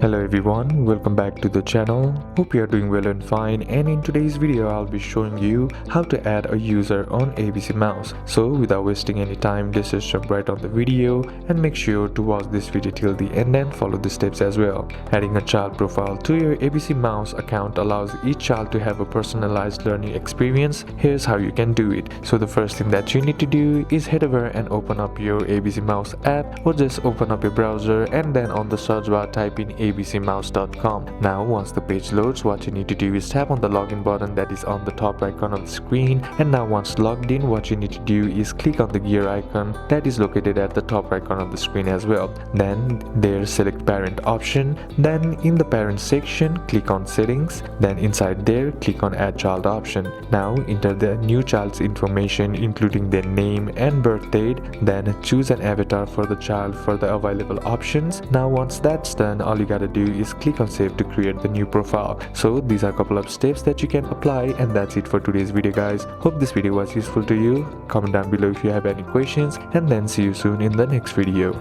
Hello everyone, welcome back to the channel. Hope you are doing well and fine, and in today's video I'll be showing you how to add a user on ABCMOUSE. So without wasting any time, let's just jump right on the video and make sure to watch this video till the end and follow the steps as well. Adding a child profile to your ABCMOUSE account allows each child to have a personalized learning experience. Here's how you can do it. So the first thing that you need to do is head over and open up your ABCMOUSE app, or just open up your browser and then on the search bar type in abcmouse.com. Now once the page loads, what you need to do is tap on the login button that is on the top right corner of the screen, and now once logged in, what you need to do is click on the gear icon that is located at the top right corner of the screen as well. Then there select parent option, then in the parent section click on settings, then inside there click on add child option. Now enter the new child's information including their name and birth date, then choose an avatar for the child for the available options. Now once that's done, all you gotta do is click on save to create the new profile. So these are a couple of steps that you can apply, and that's it for today's video guys. Hope this video was useful to you. Comment down below if you have any questions, and then see you soon in the next video.